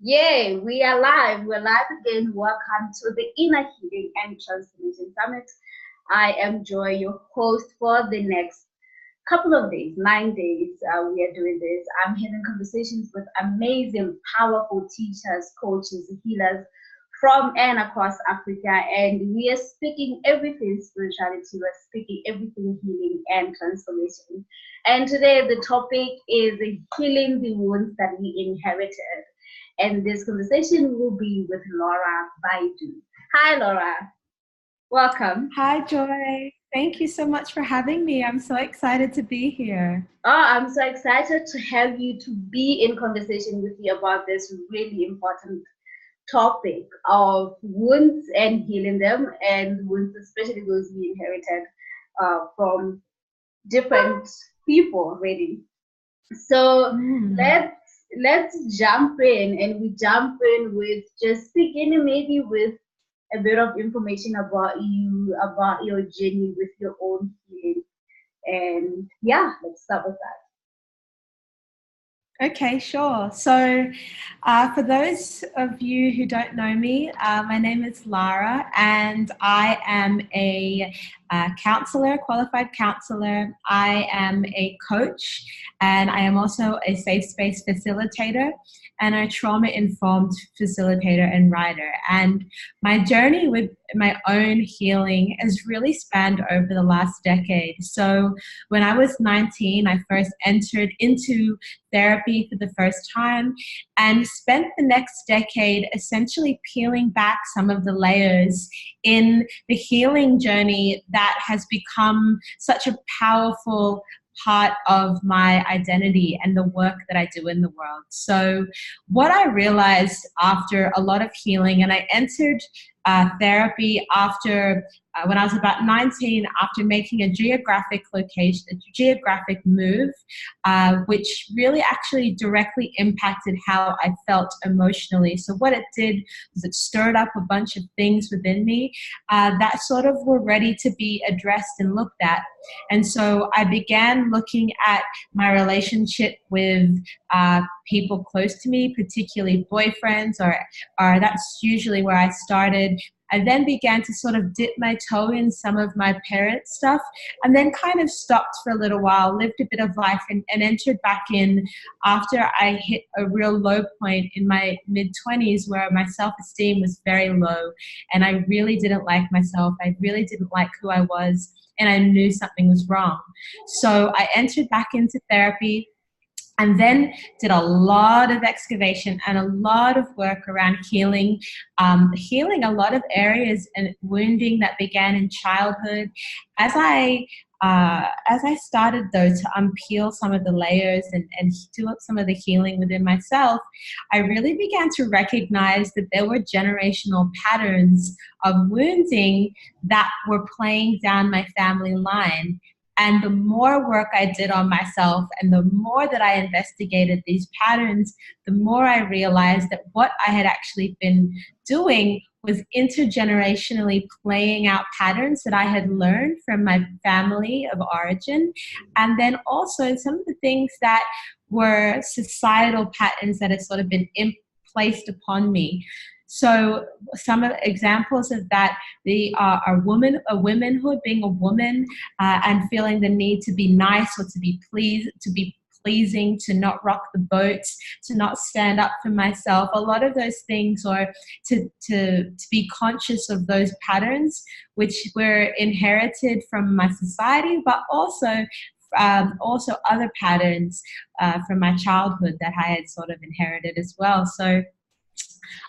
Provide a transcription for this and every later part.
Yay, we are live. We're live again. Welcome to the Inner Healing and Transformation Summit. I am Joy, your host for the next couple of days, 9 days. We are doing this. I'm having conversations with amazing, powerful teachers, coaches, healers from and across Africa. And we are speaking everything spirituality, we're speaking everything healing and transformation. And today the topic is healing the wounds that we inherited. And this conversation will be with Lara Baidoo. Hi, Laura. Welcome. Hi, Joy. Thank you so much for having me. I'm so excited to be here. Oh, I'm so excited to have you to be in conversation with you about this really important topic of wounds and healing them, and wounds, especially those we inherited from different people, really. So Mm. let's jump in, and we jump in with just beginning maybe with a bit of information about you, about your journey with your own healing. And yeah, let's start with that. Okay, sure. So, for those of you who don't know me, my name is Lara, and I am a counselor, qualified counselor. I am a coach, and I am also a safe space facilitator and a trauma informed facilitator and writer. And my journey with my own healing has really spanned over the last decade. So, when I was 19, I first entered into therapy for the first time and spent the next decade essentially peeling back some of the layers in the healing journey that has become such a powerful part of my identity and the work that I do in the world. So, what I realized after a lot of healing, and I entered therapy after when I was about 19, after making a geographic location, a geographic move, which really actually directly impacted how I felt emotionally. So what it did was it stirred up a bunch of things within me that sort of were ready to be addressed and looked at. And so I began looking at my relationship with people close to me, particularly boyfriends, or that's usually where I started. I then began to sort of dip my toe in some of my parents' stuff and then kind of stopped for a little while, lived a bit of life, and entered back in after I hit a real low point in my mid 20s where my self esteem was very low and I really didn't like myself. I really didn't like who I was and I knew something was wrong. So I entered back into therapy and then did a lot of excavation and a lot of work around healing a lot of areas and wounding that began in childhood. As I started though to unpeel some of the layers and do up some of the healing within myself, I really began to recognize that there were generational patterns of wounding that were playing down my family line. And the more work I did on myself and the more that I investigated these patterns, the more I realized that what I had actually been doing was intergenerationally playing out patterns that I had learned from my family of origin. And then also some of the things that were societal patterns that had sort of been placed upon me. So some of examples of that the are womanhood, being a woman, and feeling the need to be nice or to be pleased, to be pleasing, to not rock the boat, to not stand up for myself. A lot of those things, or to be conscious of those patterns, which were inherited from my society, but also other patterns from my childhood that I had sort of inherited as well. So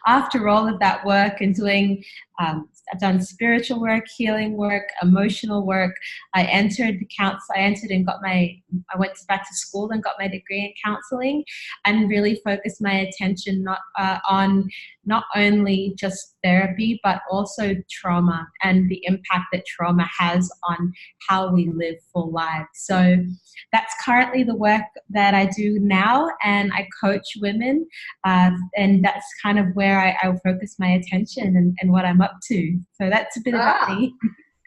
after all of that work and doing, I've done spiritual work, healing work, emotional work. I entered and I went back to school and got my degree in counseling, and really focused my attention on not only just therapy, but also trauma and the impact that trauma has on how we live full lives. So that's currently the work that I do now, and I coach women, and that's kind of where I focus my attention and what I'm up to. So that's a bit about Ah, me.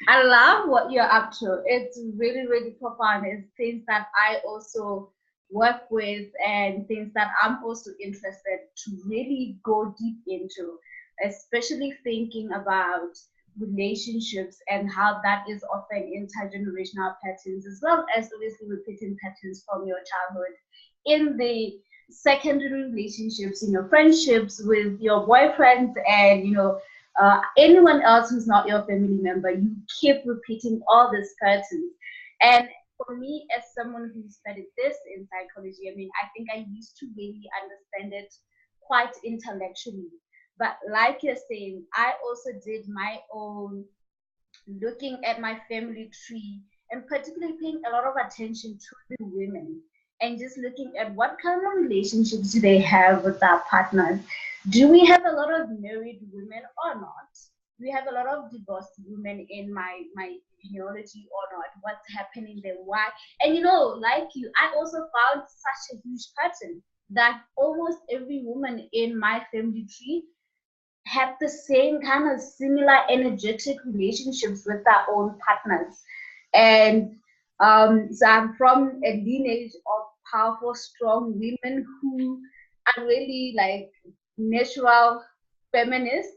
I love what you're up to. It's really, really profound. It's things that I also work with and things that I'm also interested to really go deep into, especially thinking about relationships and how that is often intergenerational patterns, as well as obviously repeating patterns from your childhood in the secondary relationships, in your friendships with your boyfriend and anyone else who's not your family member. You keep repeating all these patterns. And for me, as someone who studied this in psychology, I mean, I think I used to really understand it quite intellectually. But like you're saying, I also did my own looking at my family tree and particularly paying a lot of attention to the women and just looking at what kind of relationships do they have with their partners. Do we have a lot of married women or not? Do we have a lot of divorced women in my genealogy or not? What's happening there? Why? And like you, I also found such a huge pattern that almost every woman in my family tree had the same kind of similar energetic relationships with their own partners. And so I'm from a lineage of powerful, strong women who are really like natural feminists.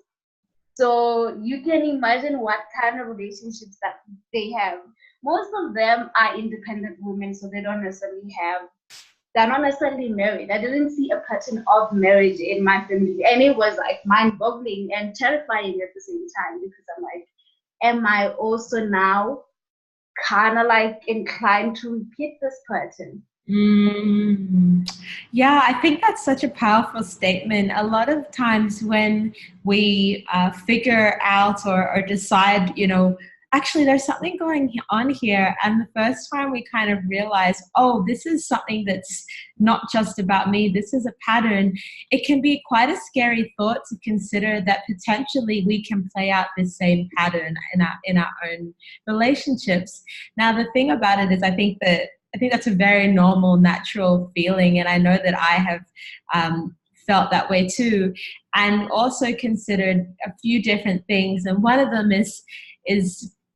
So you can imagine what kind of relationships that they have. Most of them are independent women, so they don't necessarily have, they're not necessarily married. I didn't see a pattern of marriage in my family. And it was like mind boggling and terrifying at the same time because I'm like, am I also now kind of like inclined to repeat this pattern? Yeah, I think that's such a powerful statement. A lot of times when we figure out or decide, actually there's something going on here, and the first time we kind of realize, oh, this is something that's not just about me, this is a pattern, it can be quite a scary thought to consider that potentially we can play out this same pattern in our own relationships. Now, the thing about it is I think that's a very normal, natural feeling, and I know that I have felt that way too, and also considered a few different things. And one of them is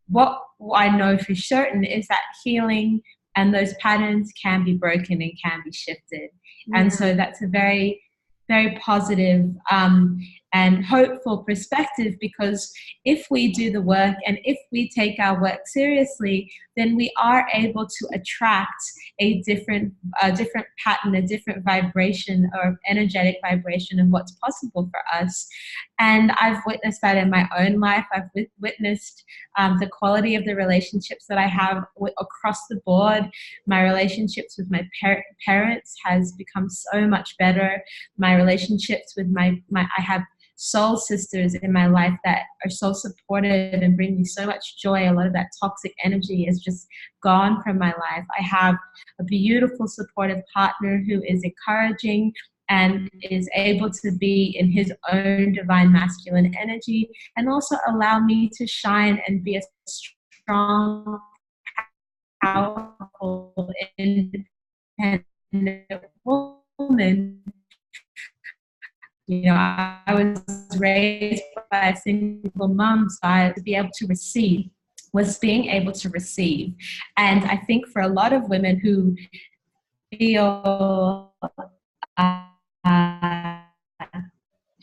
what I know for certain is that healing and those patterns can be broken and can be shifted. Yeah. And so that's a very, very positive and hopeful perspective, because if we do the work and if we take our work seriously, then we are able to attract a different pattern, a different vibration or energetic vibration of what's possible for us. And I've witnessed that in my own life. I've witnessed the quality of the relationships that I have across the board. My relationships with my parents has become so much better. My relationships with I have soul sisters in my life that are so supportive and bring me so much joy. A lot of that toxic energy is just gone from my life. I have a beautiful, supportive partner who is encouraging and is able to be in his own divine masculine energy and also allow me to shine and be a strong, powerful, independent woman. I was raised by a single mom, so I to be able to receive was being able to receive. And I think for a lot of women who feel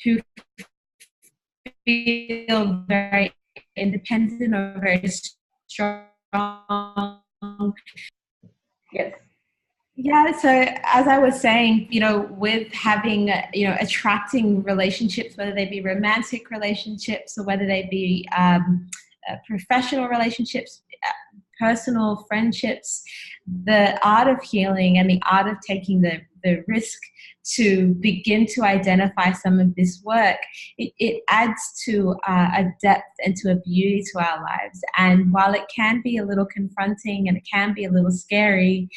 who feel very independent or very strong. Yes. Yeah, so as I was saying, with having, attracting relationships, whether they be romantic relationships or whether they be professional relationships, personal friendships, the art of healing and the art of taking the risk to begin to identify some of this work, it adds to a depth and to a beauty to our lives. And while it can be a little confronting and it can be a little scary,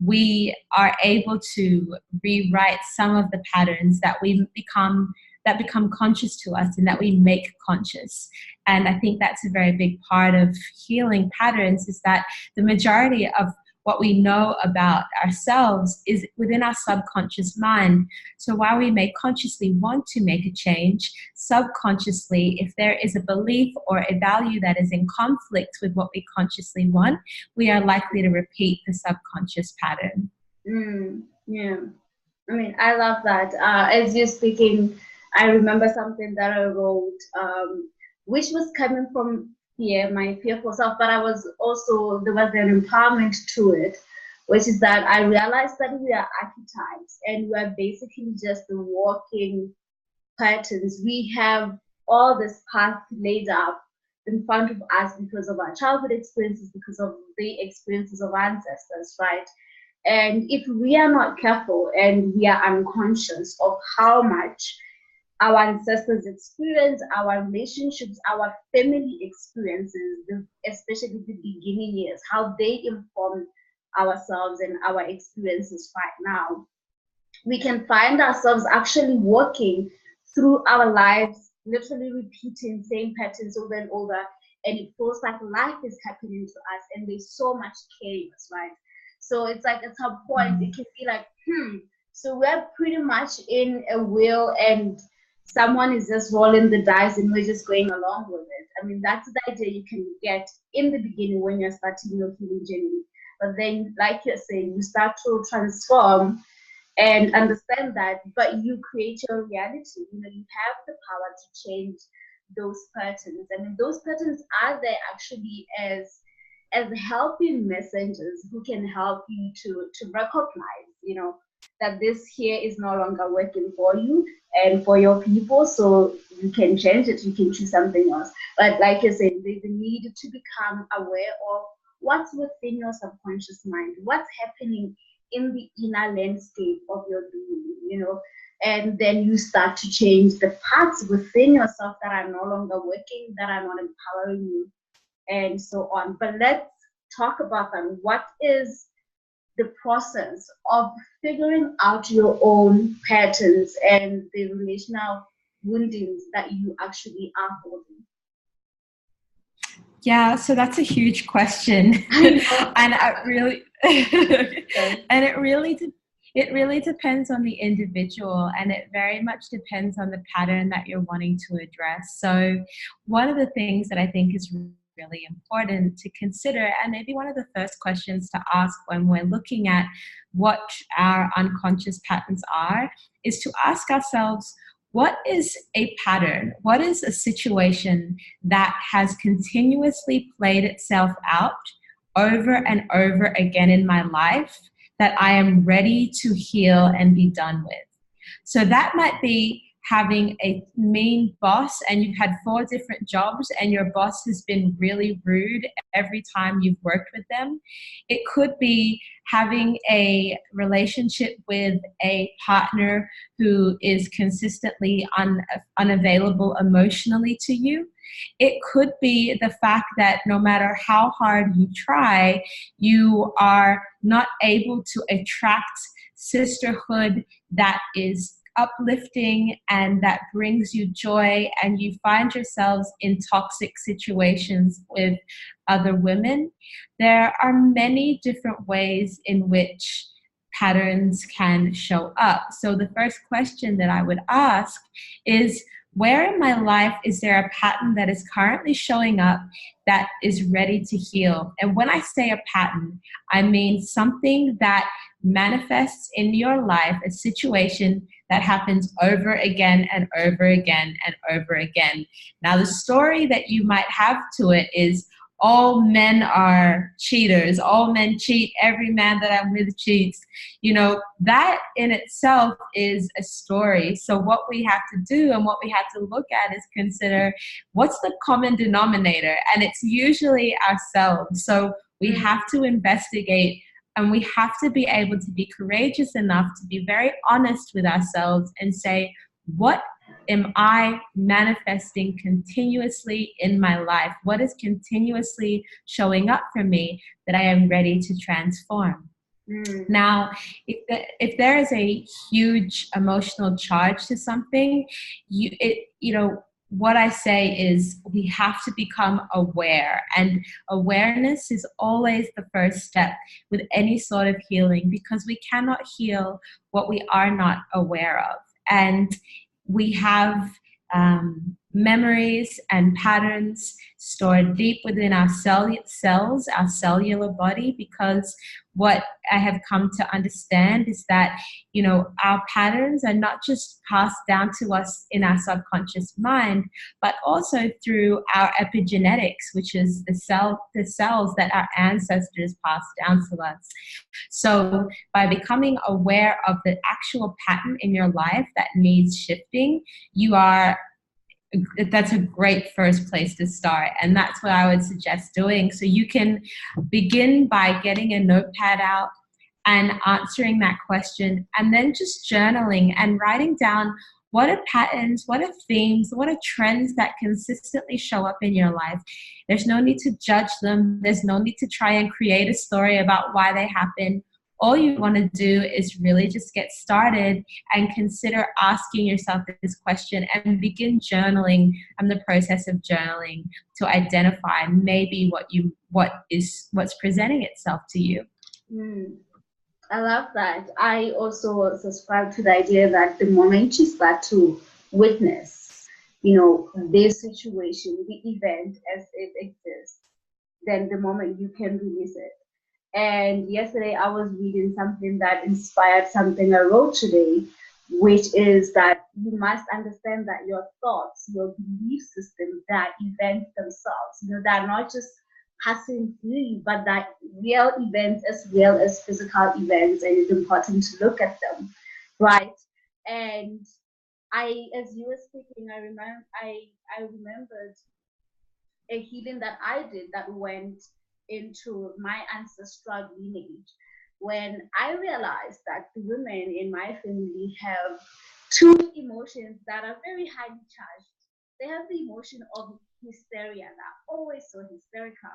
we are able to rewrite some of the patterns that become conscious to us and that we make conscious. And I think that's a very big part of healing patterns, is that the majority of what we know about ourselves is within our subconscious mind. So while we may consciously want to make a change, subconsciously, if there is a belief or a value that is in conflict with what we consciously want, we are likely to repeat the subconscious pattern. Yeah. I mean, I love that. As you're speaking, I remember something that I wrote, which was coming from fear, my fearful self, but I was also, there was an empowerment to it, which is that I realized that we are archetypes and we are basically just the walking patterns. We have all this path laid out in front of us because of our childhood experiences, because of the experiences of ancestors, right? And if we are not careful and we are unconscious of how much our ancestors experience, our relationships, our family experiences, especially the beginning years, how they inform ourselves and our experiences right now, we can find ourselves actually walking through our lives, literally repeating same patterns over and over, and it feels like life is happening to us, and there's so much chaos, right? So it's like at some point it can be like, so we're pretty much in a wheel, and someone is just rolling the dice, and we're just going along with it. I mean, that's the idea you can get in the beginning when you're starting your healing journey. But then, like you're saying, you start to transform and understand that, but you create your reality. You know, you have the power to change those patterns. I mean, those patterns are there actually as helping messengers who can help you to recognize, you know, that this here is no longer working for you and for your people. So you can change it, you can choose something else. But like I said, there's a need to become aware of what's within your subconscious mind, what's happening in the inner landscape of your being, you know, and then you start to change the parts within yourself that are no longer working, that are not empowering you, and so on. But let's talk about that. What is the process of figuring out your own patterns and the relational woundings that you actually are holding? Yeah, so that's a huge question, I know. and I really, Okay. and it really depends on the individual, and it very much depends on the pattern that you're wanting to address. So, one of the things that I think is really important to consider, and maybe one of the first questions to ask when we're looking at what our unconscious patterns are, is to ask ourselves, what is a pattern? What is a situation that has continuously played itself out over and over again in my life that I am ready to heal and be done with? So that might be having a mean boss and you've had 4 different jobs and your boss has been really rude every time you've worked with them. It could be having a relationship with a partner who is consistently unavailable emotionally to you. It could be the fact that no matter how hard you try, you are not able to attract sisterhood that is uplifting and that brings you joy, and you find yourselves in toxic situations with other women. There are many different ways in which patterns can show up. So the first question that I would ask is, where in my life is there a pattern that is currently showing up that is ready to heal? And when I say a pattern, I mean something that manifests in your life, a situation that happens over again and over again and over again. Now, the story that you might have to it is, all men are cheaters, all men cheat, every man that I'm with cheats. You know, that in itself is a story. So what we have to do and what we have to look at is consider, what's the common denominator? And it's usually ourselves. So we have to investigate, and we have to be able to be courageous enough to be very honest with ourselves and say, what am I manifesting continuously in my life? What is continuously showing up for me that I am ready to transform? Now, if there is a huge emotional charge to something, what I say is we have to become aware, and awareness is always the first step with any sort of healing, because we cannot heal what we are not aware of. And we have memories and patterns stored deep within our cells, our cellular body, because what I have come to understand is that, our patterns are not just passed down to us in our subconscious mind, but also through our epigenetics, which is the cells that our ancestors passed down to us. So by becoming aware of the actual pattern in your life that needs shifting, that's a great first place to start. And that's what I would suggest doing. So you can begin by getting a notepad out and answering that question, and then just journaling and writing down what are patterns, what are themes, what are trends that consistently show up in your life. There's no need to judge them. There's no need to try and create a story about why they happen. All you want to do is really just get started and consider asking yourself this question and begin journaling and the process of journaling to identify maybe what's presenting itself to you. I love that. I also subscribe to the idea that the moment you start to witness, this situation, the event as it exists, then the moment you can release it. And yesterday I was reading something that inspired something I wrote today, which is that you must understand that your thoughts, your belief system, that events themselves, they're not just passing through you, but that real events as well as physical events, and it's important to look at them, right? And as you were speaking, I remembered a healing that I did that went into my ancestral lineage, when I realized that the women in my family have two emotions that are very highly charged. They have the emotion of hysteria, they're always so hysterical,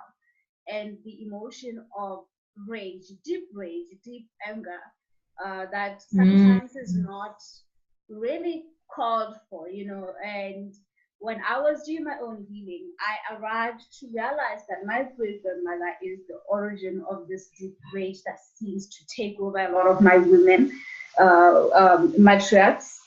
and the emotion of rage, deep anger, that sometimes is not really called for, and when I was doing my own healing, I arrived to realize that my great grandmother is the origin of this deep rage that seems to take over a lot of my women, matriarchs.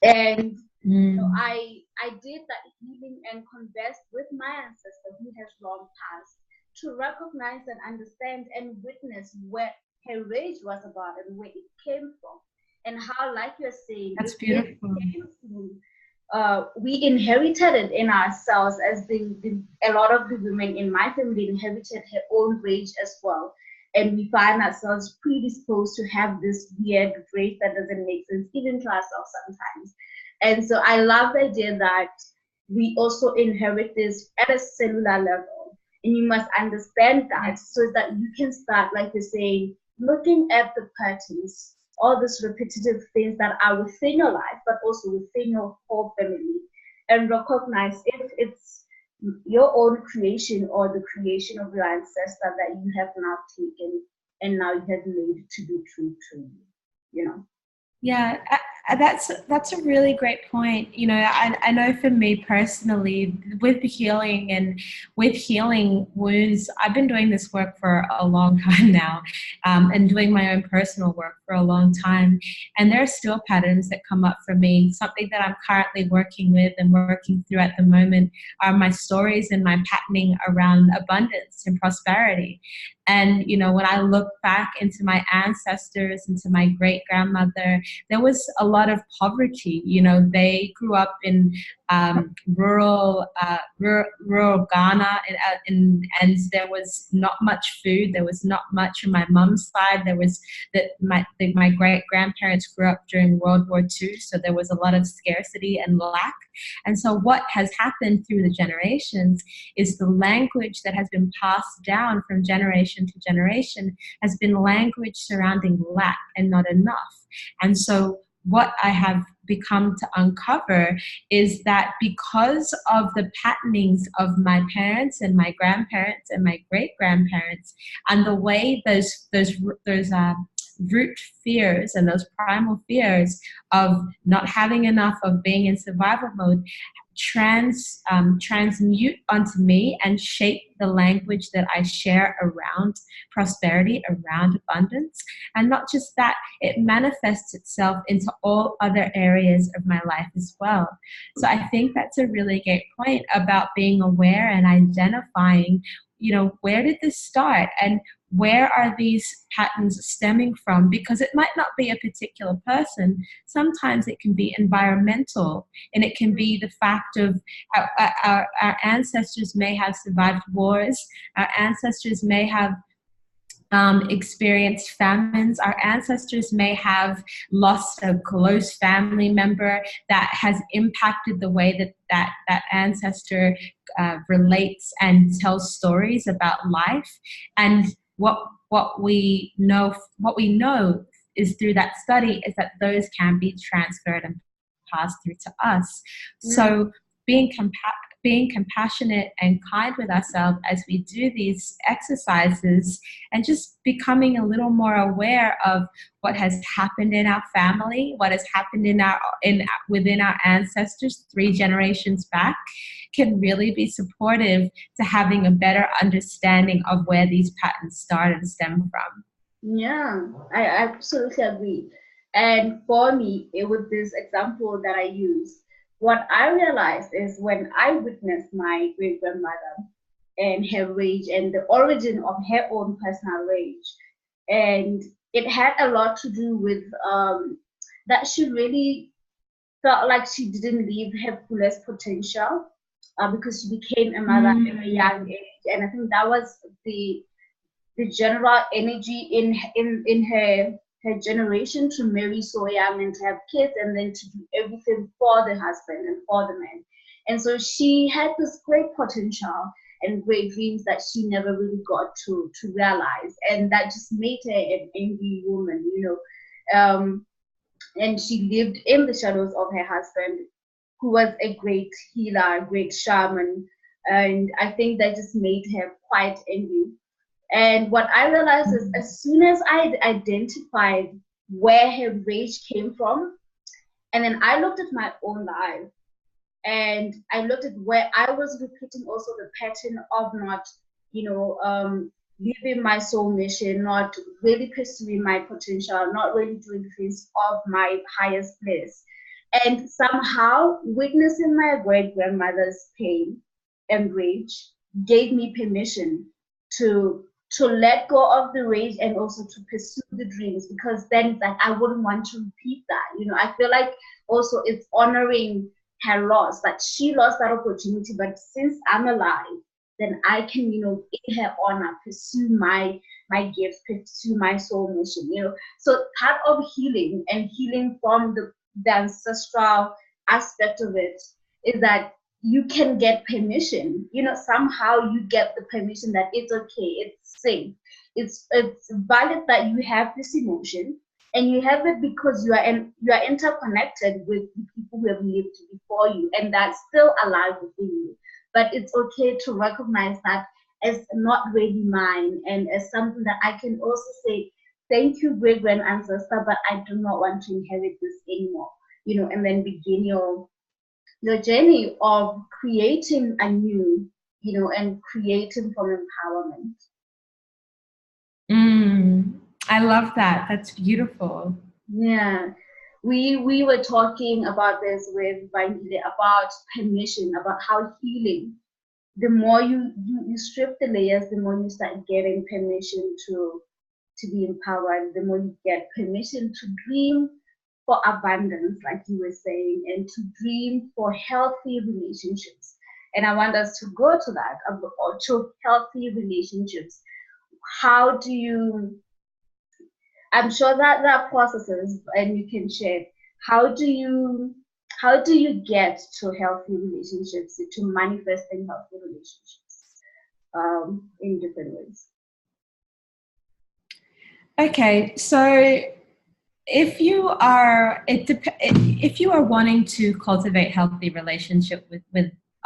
And I did that healing and conversed with my ancestor who has long passed, to recognize and understand and witness what her rage was about and where it came from, and how, like you're saying, that's beautiful. We inherited it in ourselves, as a lot of the women in my family inherited her own rage as well, and we find ourselves predisposed to have this weird rage that doesn't make sense even to ourselves sometimes. And so I love the idea that we also inherit this at a cellular level, and you must understand that, so that you can start, like you're saying, looking at the patterns, all these repetitive things that are within your life, but also within your whole family, and recognize if it's your own creation or the creation of your ancestor that you have now taken and now you have made to be true to you. Yeah, that's a really great point. I know for me personally, with healing wounds, I've been doing this work for a long time now, and doing my own personal work for a long time. And there are still patterns that come up for me. Something that I'm currently working with and working through at the moment are my stories and my patterning around abundance and prosperity. And, when I look back into my ancestors, into my great grandmother, there was a lot of poverty. They grew up in rural Ghana, and there was not much food. There was not much on my mum's side. There was my great grandparents grew up during World War II, so there was a lot of scarcity and lack. And so what has happened through the generations is the language that has been passed down from generation to generation has been language surrounding lack and not enough. And so what I have become to uncover is that because of the patternings of my parents and my grandparents and my great-grandparents, and the way those root fears and those primal fears of not having enough, of being in survival mode, transmute onto me and shape the language that I share around prosperity, around abundance. And not just that, it manifests itself into all other areas of my life as well. So I think that's a really great point about being aware and identifying, where did this start and where are these patterns stemming from? Because it might not be a particular person. Sometimes it can be environmental, and it can be the fact of our ancestors may have survived wars. Our ancestors may have experienced famines. Our ancestors may have lost a close family member that has impacted the way that ancestor relates and tells stories about life. And what we know is through that study is that those can be transferred and passed through to us. So being compassionate and kind with ourselves as we do these exercises, and just becoming a little more aware of what has happened in our family, what has happened within our ancestors 3 generations back, can really be supportive to having a better understanding of where these patterns start and stem from. Yeah, I absolutely agree. And for me, with this example that I use, what I realized is when I witnessed my great grandmother and her rage and the origin of her own personal rage, and it had a lot to do with that she really felt like she didn't live her fullest potential because she became a mother at a young age, and I think that was the general energy in her generation, to marry so young and to have kids and then to do everything for the husband and for the man. And so she had this great potential and great dreams that she never really got to realize, and that just made her an angry woman, and she lived in the shadows of her husband, who was a great healer, a great shaman, and I think that just made her quite angry. And what I realized is, as soon as I identified where her rage came from, and then I looked at my own life, and I looked at where I was repeating also the pattern of not, living my soul mission, not really pursuing my potential, not really doing things of my highest place. And somehow witnessing my great grandmother's pain and rage gave me permission to let go of the rage and also to pursue the dreams, because then it's like I wouldn't want to repeat that. I feel like also it's honoring her loss, like she lost that opportunity, but since I'm alive, then I can, in her honor, pursue my gifts, pursue my soul mission. So part of healing and healing from the ancestral aspect of it is that you can get permission. Somehow you get the permission that it's okay, it's safe, it's valid that you have this emotion, and you have it because you are interconnected with the people who have lived before you, and that's still alive within you. But it's okay to recognize that as not really mine, and as something that I can also say, thank you, great grand ancestor, but I do not want to inherit this anymore. And then begin your journey of creating anew, and creating from empowerment. I love that. That's beautiful. Yeah. We were talking about this with Baidoo about permission, about how healing, the more you strip the layers, the more you start getting permission to be empowered, the more you get permission to dream for abundance, like you were saying, and to dream for healthy relationships. And I want us to go to that, to healthy relationships. How do you, I'm sure that there are processes, and you can share, how do you get to healthy relationships, to manifesting healthy relationships in different ways? Okay, so if you are wanting to cultivate healthy relationship with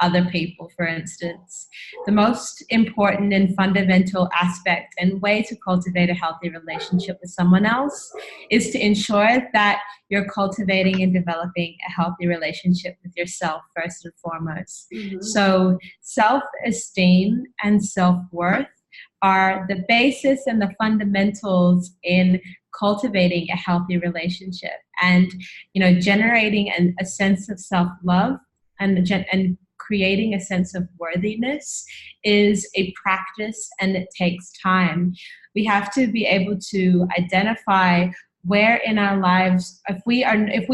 other people, for instance. The most important and fundamental aspect and way to cultivate a healthy relationship with someone else is to ensure that you're cultivating and developing a healthy relationship with yourself first and foremost. Mm-hmm. So self-esteem and self-worth are the basis and the fundamentals in cultivating a healthy relationship, and generating a sense of self-love and creating a sense of worthiness is a practice, and it takes time. We have to be able to identify where in our lives, if we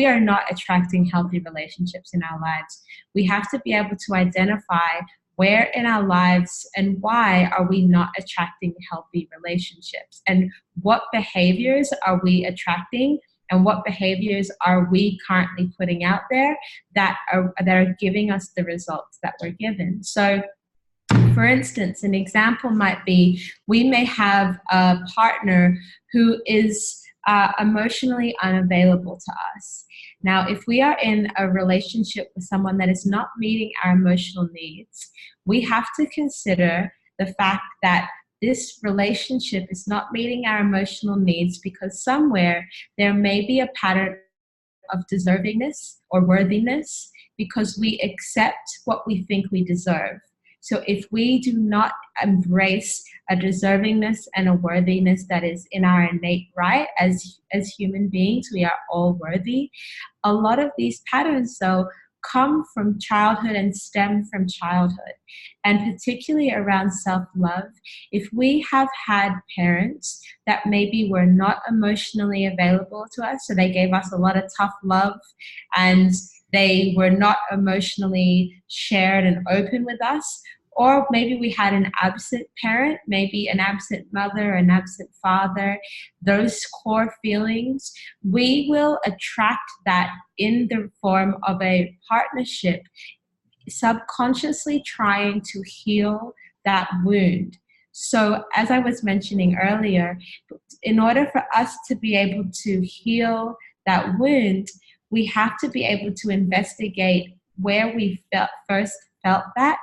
are not attracting healthy relationships in our lives, we have to be able to identify where in our lives and why are we not attracting healthy relationships, and what behaviors are we attracting, and what behaviors are we currently putting out there that are giving us the results that we're given. So, for instance, an example might be we may have a partner who is emotionally unavailable to us. Now, if we are in a relationship with someone that is not meeting our emotional needs, we have to consider the fact that this relationship is not meeting our emotional needs because somewhere there may be a pattern of deservingness or worthiness because we accept what we think we deserve. So if we do not embrace a deservingness and a worthiness that is in our innate right as human beings, we are all worthy. A lot of these patterns, though, come from childhood and stem from childhood, and particularly around self-love. If we have had parents that maybe were not emotionally available to us, so they gave us a lot of tough love and they were not emotionally shared and open with us, or maybe we had an absent parent, maybe an absent mother, an absent father, those core feelings, we will attract that in the form of a partnership, subconsciously trying to heal that wound. So as I was mentioning earlier, in order for us to be able to heal that wound, we have to be able to investigate where we first felt that,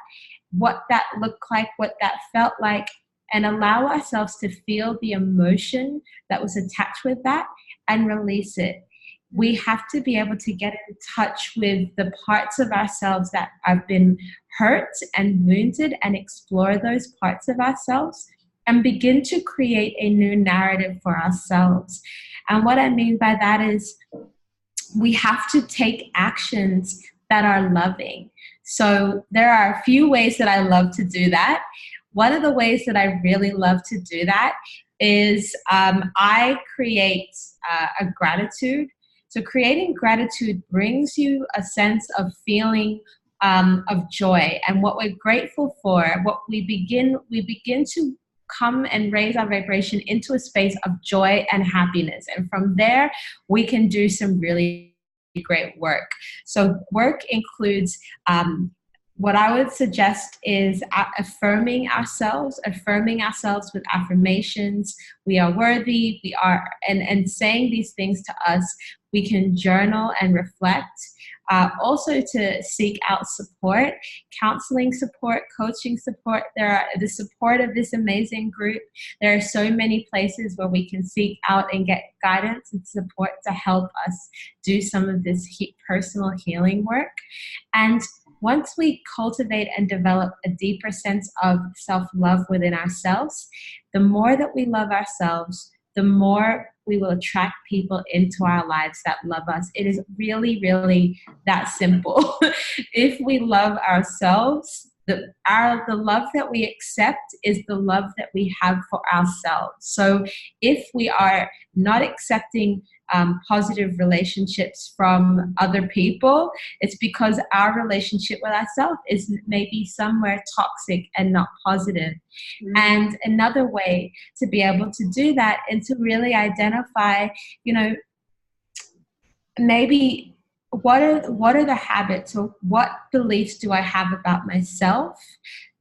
what that looked like, what that felt like, and allow ourselves to feel the emotion that was attached with that and release it. We have to be able to get in touch with the parts of ourselves that have been hurt and wounded and explore those parts of ourselves and begin to create a new narrative for ourselves. And what I mean by that is we have to take actions that are loving. So there are a few ways that I love to do that. One of the ways that I really love to do that is I create a gratitude. So creating gratitude brings you a sense of feeling of joy and what we're grateful for. What we begin to come and raise our vibration into a space of joy and happiness. And from there, we can do some really great work. So work includes what I would suggest is affirming ourselves with affirmations. We are worthy, we are, and saying these things to us. We can journal and reflect. Also to seek out support, counseling support, coaching support. There are the support of this amazing group. There are so many places where we can seek out and get guidance and support to help us do some of this personal healing work. And once we cultivate and develop a deeper sense of self-love within ourselves, the more that we love ourselves, the more we will attract people into our lives that love us. It is really, really that simple. If we love ourselves, the love that we accept is the love that we have for ourselves. So if we are not accepting positive relationships from other people, it's because our relationship with ourselves is maybe somewhere toxic and not positive. Mm-hmm. And another way to be able to do that and to really identify, maybe what are the habits or what beliefs do I have about myself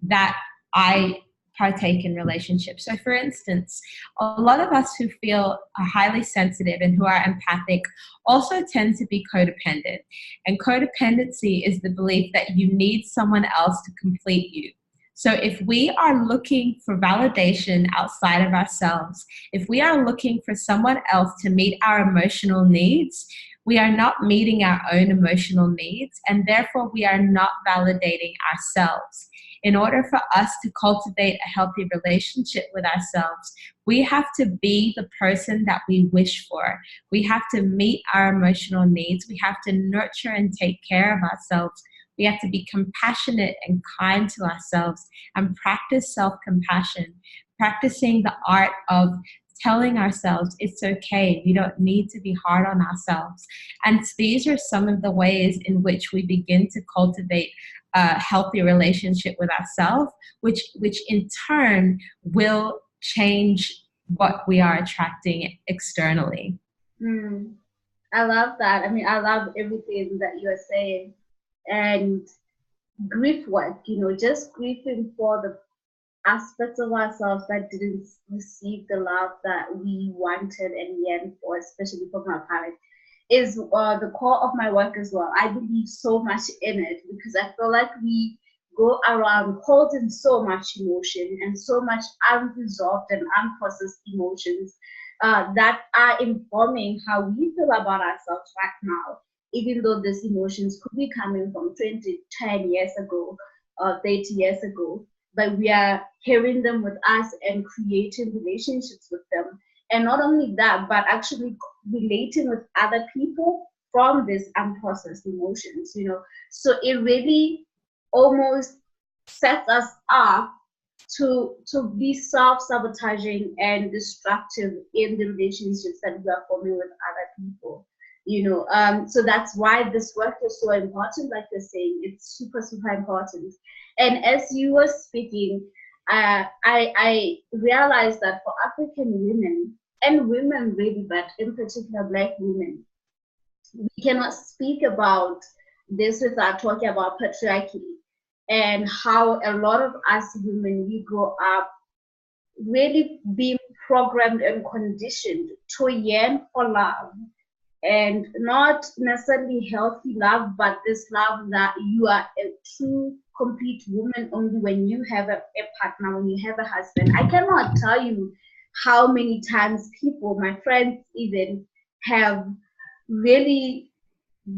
that I partake in relationships. So for instance, a lot of us who feel are highly sensitive and who are empathic also tend to be codependent. And codependency is the belief that you need someone else to complete you. So if we are looking for validation outside of ourselves, if we are looking for someone else to meet our emotional needs, we are not meeting our own emotional needs, and therefore we are not validating ourselves. In order for us to cultivate a healthy relationship with ourselves, we have to be the person that we wish for. We have to meet our emotional needs. We have to nurture and take care of ourselves. We have to be compassionate and kind to ourselves and practice self-compassion, practicing the art of telling ourselves it's okay, we don't need to be hard on ourselves. And these are some of the ways in which we begin to cultivate a healthy relationship with ourselves, which in turn will change what we are attracting externally. I love that. I mean, I love everything that you're saying. And grief work, just grieving for the aspects of ourselves that didn't receive the love that we wanted and yearned for, especially from our parents, is the core of my work as well. I believe so much in it because I feel like we go around holding so much emotion and so much unresolved and unprocessed emotions that are informing how we feel about ourselves right now, even though these emotions could be coming from 10 years ago or 30 years ago, but we are carrying them with us and creating relationships with them. And not only that, but actually relating with other people from these unprocessed emotions, So it really almost sets us up to be self-sabotaging and destructive in the relationships that we are forming with other people. So that's why this work is so important. Like you're saying, it's super, super important. And as you were speaking, I realized that for African women, and women really, but in particular Black women, we cannot speak about this without talking about patriarchy and how a lot of us women, we grow up really being programmed and conditioned to yearn for love, and not necessarily healthy love, but this love that you are a true, complete woman only when you have a partner, when you have a husband. I cannot tell you how many times people, my friends even, have really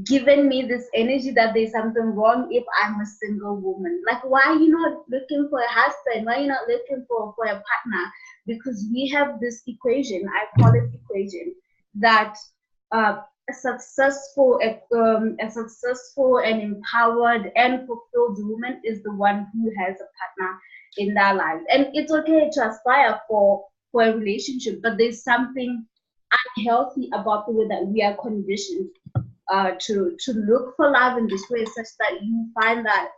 given me this energy that there's something wrong if I'm a single woman. Like, why are you not looking for a husband? Why are you not looking for a partner? Because we have this equation, I call it equation, that a successful and empowered and fulfilled woman is the one who has a partner in their life. And it's okay to aspire for a relationship, but there's something unhealthy about the way that we are conditioned to look for love in this way, such that you find that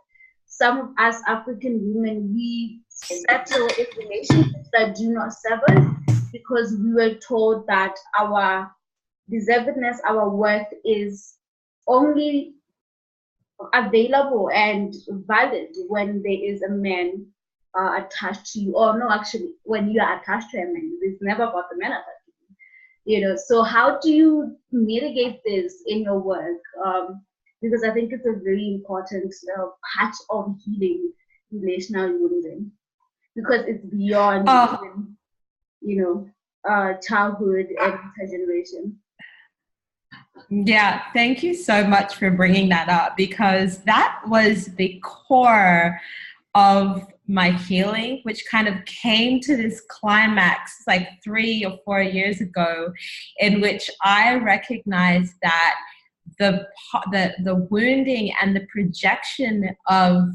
some of us African women, we settle in relationships that do not serve us because we were told that our deservedness, our worth is only available and valid when there is a man attached to you. Or no, actually, when you are attached to a man, it's never about the man attached to you. So how do you mitigate this in your work? Because I think it's a very important part of healing relational wounding, because it's beyond even, childhood and intergeneration. Yeah, thank you so much for bringing that up, because that was the core of my healing, which kind of came to this climax like 3 or 4 years ago, in which I recognized that the wounding and the projection of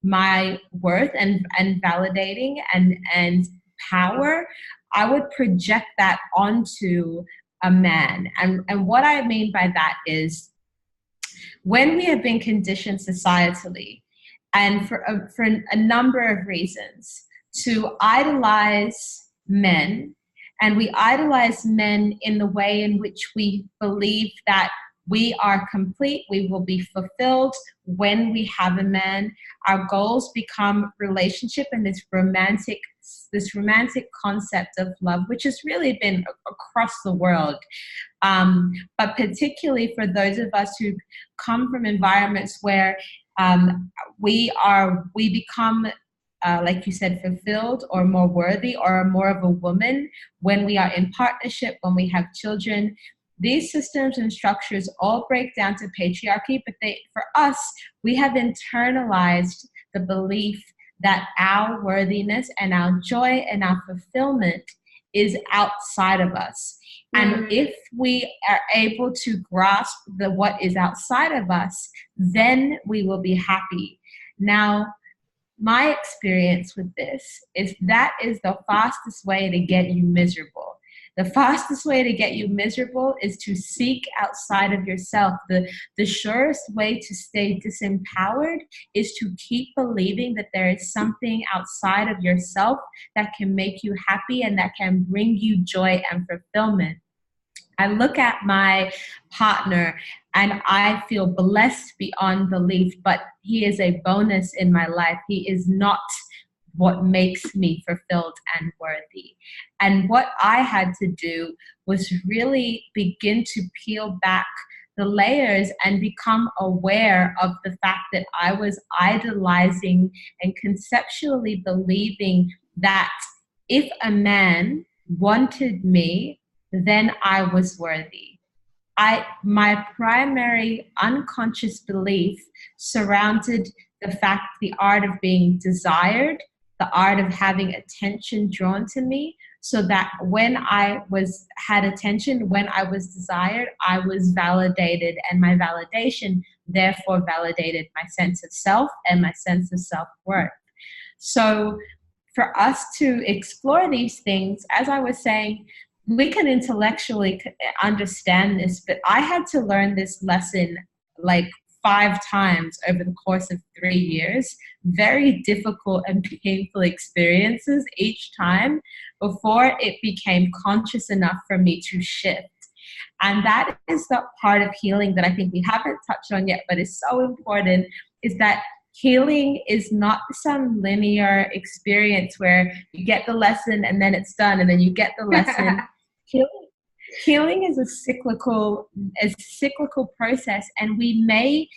my worth and validating and power, I would project that onto a man. And what I mean by that is, when we have been conditioned societally, and for a number of reasons, to idolize men, and we idolize men in the way in which we believe that we are complete, we will be fulfilled when we have a man. Our goals become relationship and this romantic concept of love, which has really been across the world. But particularly for those of us who come from environments where we become, like you said, fulfilled or more worthy or more of a woman when we are in partnership, when we have children. These systems and structures all break down to patriarchy, but for us, we have internalized the belief that our worthiness and our joy and our fulfillment is outside of us. And if we are able to grasp what is outside of us, then we will be happy. Now, my experience with this is that is the fastest way to get you miserable. The fastest way to get you miserable is to seek outside of yourself. The surest way to stay disempowered is to keep believing that there is something outside of yourself that can make you happy and that can bring you joy and fulfillment. I look at my partner and I feel blessed beyond belief, but he is a bonus in my life. He is not what makes me fulfilled and worthy. And what I had to do was really begin to peel back the layers and become aware of the fact that I was idolizing and conceptually believing that if a man wanted me, then I was worthy. My primary unconscious belief surrounded the fact, the art of being desired, the art of having attention drawn to me, so that when I had attention, when I was desired, I was validated, and my validation therefore validated my sense of self and my sense of self-worth. So for us to explore these things, as I was saying, we can intellectually understand this, but I had to learn this lesson like 5 times over the course of 3 years. Very difficult and painful experiences each time before it became conscious enough for me to shift. And that is the part of healing that I think we haven't touched on yet, but is so important, is that healing is not some linear experience where you get the lesson and then it's done and then you get the lesson. Healing is a cyclical process, and we may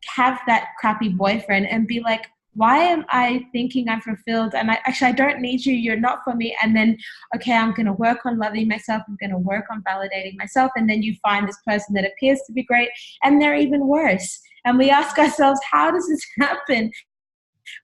have that crappy boyfriend and be like, why am I thinking I'm fulfilled? And I don't need you. You're not for me. And then, okay, I'm going to work on loving myself. I'm going to work on validating myself. And then you find this person that appears to be great and they're even worse. And we ask ourselves, how does this happen?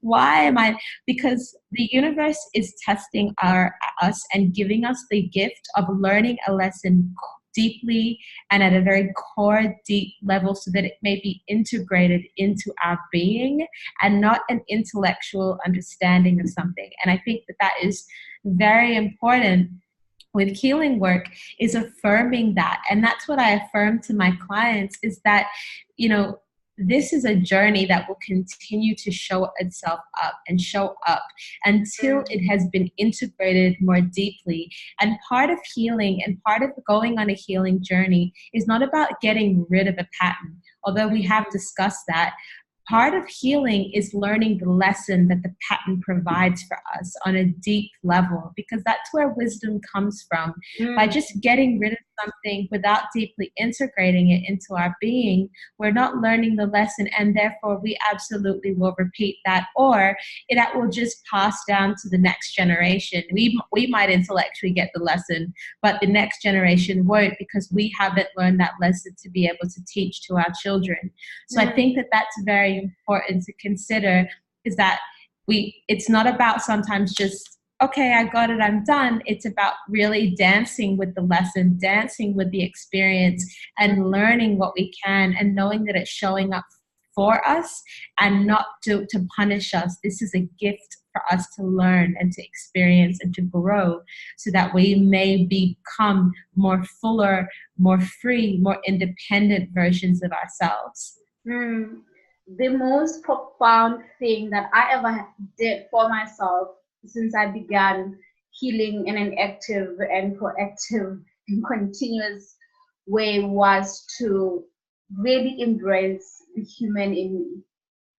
Why am I? Because the universe is testing us and giving us the gift of learning a lesson deeply and at a very core, deep level, so that it may be integrated into our being and not an intellectual understanding of something. And I think that is very important with healing work, is affirming that. And that's what I affirm to my clients, is that, this is a journey that will continue to show itself up and show up until it has been integrated more deeply. And part of healing and part of going on a healing journey is not about getting rid of a pattern, although we have discussed that. Part of healing is learning the lesson that the pattern provides for us on a deep level, because that's where wisdom comes from. By just getting rid of something without deeply integrating it into our being, we're not learning the lesson, and therefore we absolutely will repeat that, or it will just pass down to the next generation. We might intellectually get the lesson, but the next generation won't, because we haven't learned that lesson to be able to teach to our children. So I think that that's very important to consider, is that it's not about sometimes just, okay, I got it, I'm done. It's about really dancing with the lesson, dancing with the experience, and learning what we can, and knowing that it's showing up for us and not to punish us. This is a gift for us to learn and to experience and to grow, so that we may become more fuller, more free, more independent versions of ourselves. The most profound thing that I ever did for myself since I began healing in an active and proactive and continuous way was to really embrace the human in me,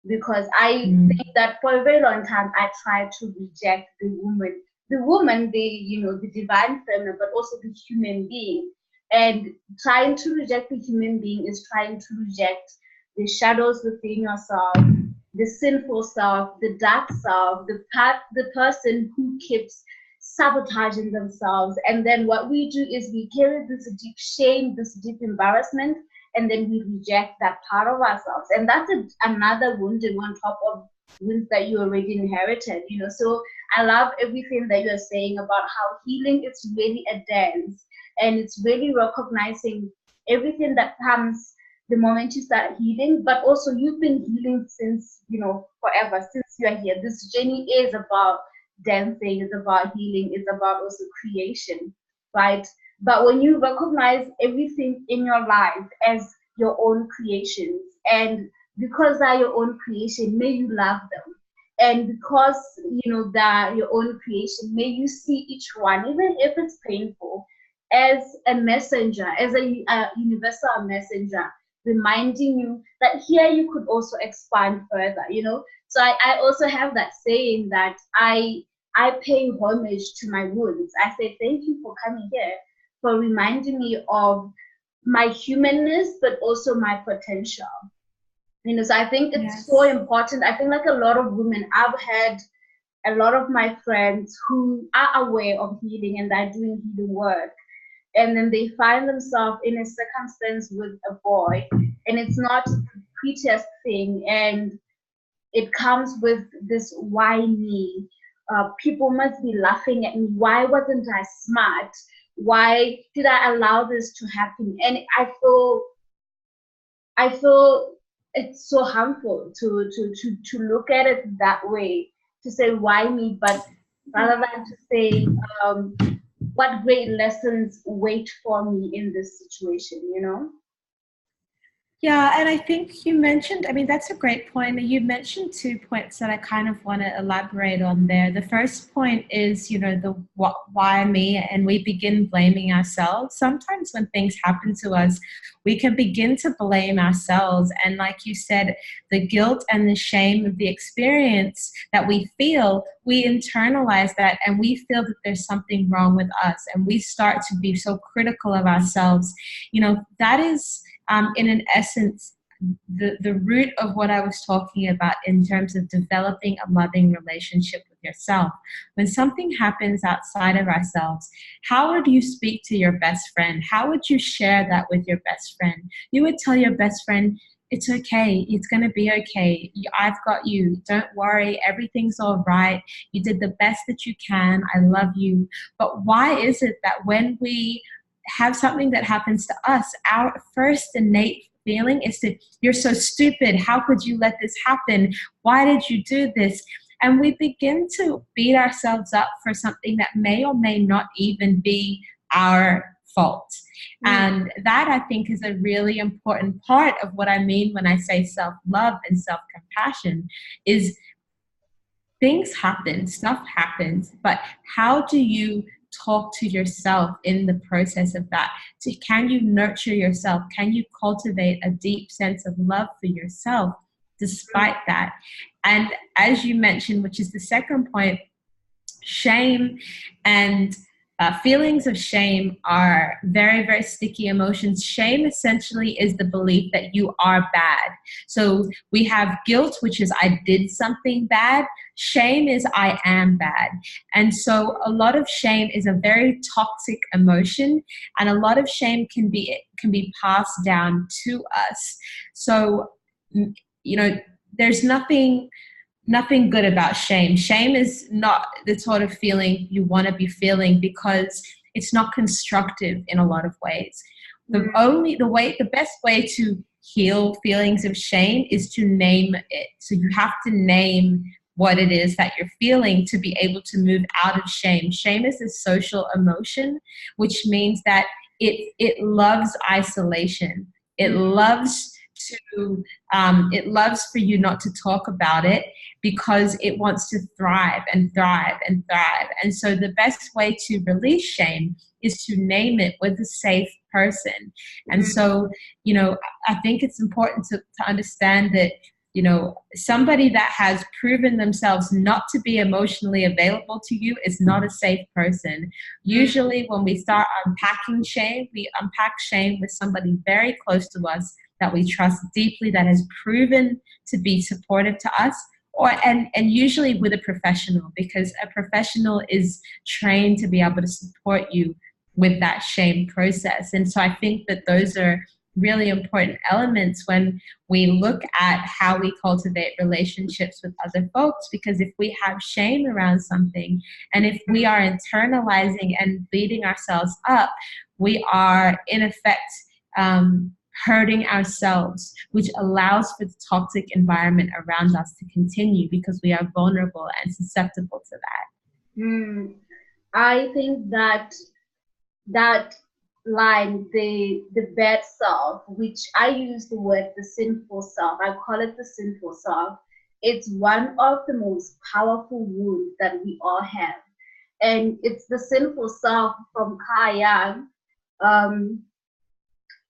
because I think that for a very long time I tried to reject the woman, the divine feminine, but also the human being. And trying to reject the human being is trying to reject the shadows within yourself, the sinful self, the dark self, the person who keeps sabotaging themselves. And then what we do is we carry this deep shame, this deep embarrassment, and then we reject that part of ourselves. And that's another wounding on top of wounds that you already inherited, So I love everything that you're saying about how healing is really a dance, and it's really recognizing everything that comes the moment you start healing, but also you've been healing since, forever, since you're here. This journey is about dancing, it's about healing, it's about also creation, right? But when you recognize everything in your life as your own creations, and because they're your own creation, may you love them. And because they're your own creation, may you see each one, even if it's painful, as a messenger, as a universal messenger, reminding you that here you could also expand further. So I also have that saying that I pay homage to my wounds. I say thank you for coming here, for reminding me of my humanness, but also my potential. So I think it's so important. I think like a lot of women, I've had a lot of my friends who are aware of healing and they're doing healing work, and then they find themselves in a circumstance with a boy, and it's not the prettiest thing, and it comes with this why me? People must be laughing at me. Why wasn't I smart? Why did I allow this to happen? And I feel it's so harmful to look at it that way, to say why me, but rather than to say what great lessons wait for me in this situation. Yeah, and I think you mentioned, that's a great point. You mentioned 2 points that I kind of want to elaborate on there. The first point is, the why me, and we begin blaming ourselves. Sometimes when things happen to us, we can begin to blame ourselves. And like you said, the guilt and the shame of the experience that we feel, we internalize that, and we feel that there's something wrong with us, and we start to be so critical of ourselves. That is, in an essence, the root of what I was talking about in terms of developing a loving relationship with yourself. When something happens outside of ourselves, how would you speak to your best friend? How would you share that with your best friend? You would tell your best friend, it's okay. It's going to be okay. I've got you. Don't worry. Everything's all right. You did the best that you can. I love you. But why is it that when we have something that happens to us, our first innate feeling is that you're so stupid. How could you let this happen? Why did you do this? And we begin to beat ourselves up for something that may or may not even be our fault. And that, I think, is a really important part of what I mean when I say self-love and self-compassion is things happen, stuff happens, but how do you talk to yourself in the process of that? Can you nurture yourself? Can you cultivate a deep sense of love for yourself despite that? And as you mentioned, which is the second point, shame and feelings of shame are very, very sticky emotions. Shame essentially is the belief that you are bad. So we have guilt, which is I did something bad. Shame is I am bad. And so a lot of shame is a very toxic emotion, and a lot of shame can be passed down to us. So, there's nothing good about shame. Shame is not the sort of feeling you want to be feeling because it's not constructive in a lot of ways. The best way to heal feelings of shame is to name it. So you have to name what it is that you're feeling to be able to move out of shame. Shame is a social emotion, which means that it loves isolation. It loves to, it loves for you not to talk about it because it wants to thrive and thrive and thrive. And so the best way to release shame is to name it with a safe person. And so, I think it's important to understand that, somebody that has proven themselves not to be emotionally available to you is not a safe person. Usually when we start unpacking shame, we unpack shame with somebody very close to us that we trust deeply, that has proven to be supportive to us, and usually with a professional, because a professional is trained to be able to support you with that shame process. And so I think that those are really important elements when we look at how we cultivate relationships with other folks, because if we have shame around something and if we are internalizing and beating ourselves up, we are in effect hurting ourselves, which allows for the toxic environment around us to continue because we are vulnerable and susceptible to that. I think that line, the bad self, which I use the word the sinful self, I call it the sinful self. It's one of the most powerful wounds that we all have. And it's the sinful self from Kaya,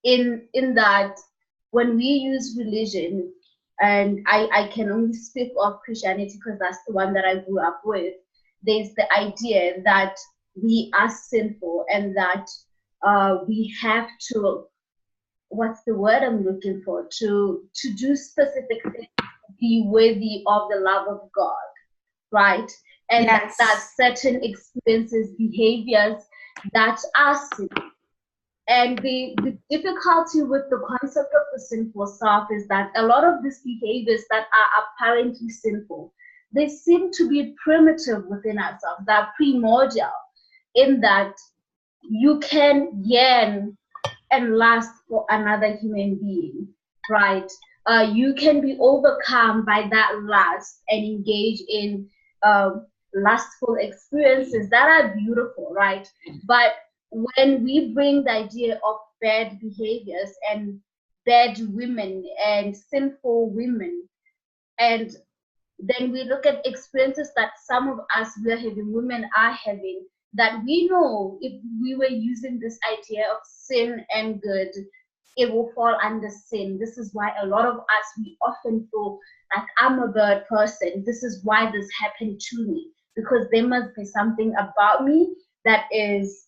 in that when we use religion, and I can only speak of Christianity because that's the one that I grew up with, there's the idea that we are sinful and that we have to, what's the word I'm looking for, to do specific things to be worthy of the love of God, right? And Yes. that certain experiences, behaviors that are sinful. And the difficulty with the concept of the sinful self is that a lot of these behaviors that are apparently sinful, they seem to be primitive within ourselves, they're primordial, in that you can yearn and lust for another human being, right? You can be overcome by that lust and engage in lustful experiences that are beautiful, right? But when we bring the idea of bad behaviors and bad women and sinful women, and then we look at experiences that some of us, we are having, women are having, that we know if we were using this idea of sin and good, it will fall under sin. This is why a lot of us, we often feel like, I'm a bad person. This is why this happened to me, because there must be something about me that is,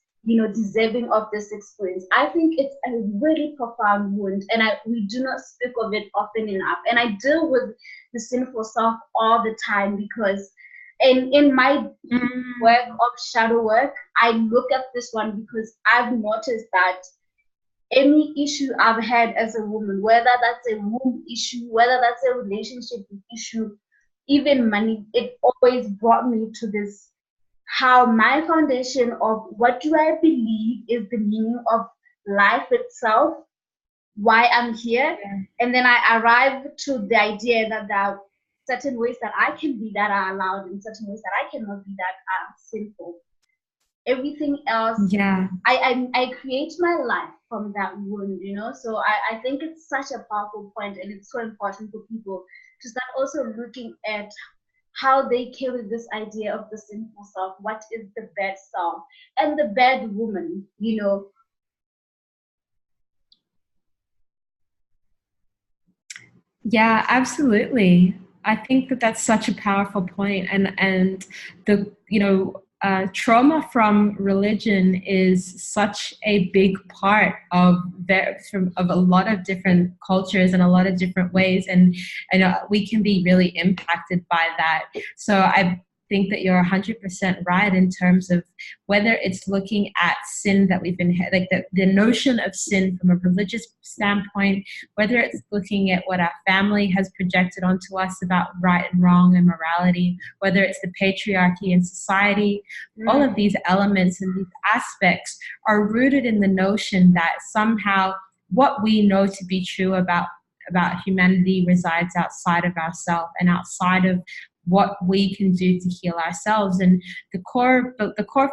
deserving of this experience. I think it's a really profound wound, and we do not speak of it often enough. And I deal with the sinful self all the time because in my work of shadow work, I look at this one because I've noticed that any issue I've had as a woman, whether that's a womb issue, whether that's a relationship issue, even money, it always brought me to this, how my foundation of what do I believe is the meaning of life itself, why I'm here. Yeah. And then I arrive to the idea that there are certain ways that I can be that are allowed and certain ways that I cannot be that are sinful. Everything else, Yeah. I create my life from that wound, So I think it's such a powerful point, and it's so important for people to start also looking at how they carry this idea of the sinful self. What is the bad self and the bad woman, Yeah, absolutely. I think that that's such a powerful point, and the trauma from religion is such a big part of of a lot of different cultures and a lot of different ways, and we can be really impacted by that. So I think that you're 100% right in terms of whether it's looking at sin that we've been like the notion of sin from a religious standpoint, whether it's looking at what our family has projected onto us about right and wrong and morality, whether it's the patriarchy in society, all of these elements and these aspects are rooted in the notion that somehow what we know to be true about humanity resides outside of ourselves and outside of what we can do to heal ourselves. And the core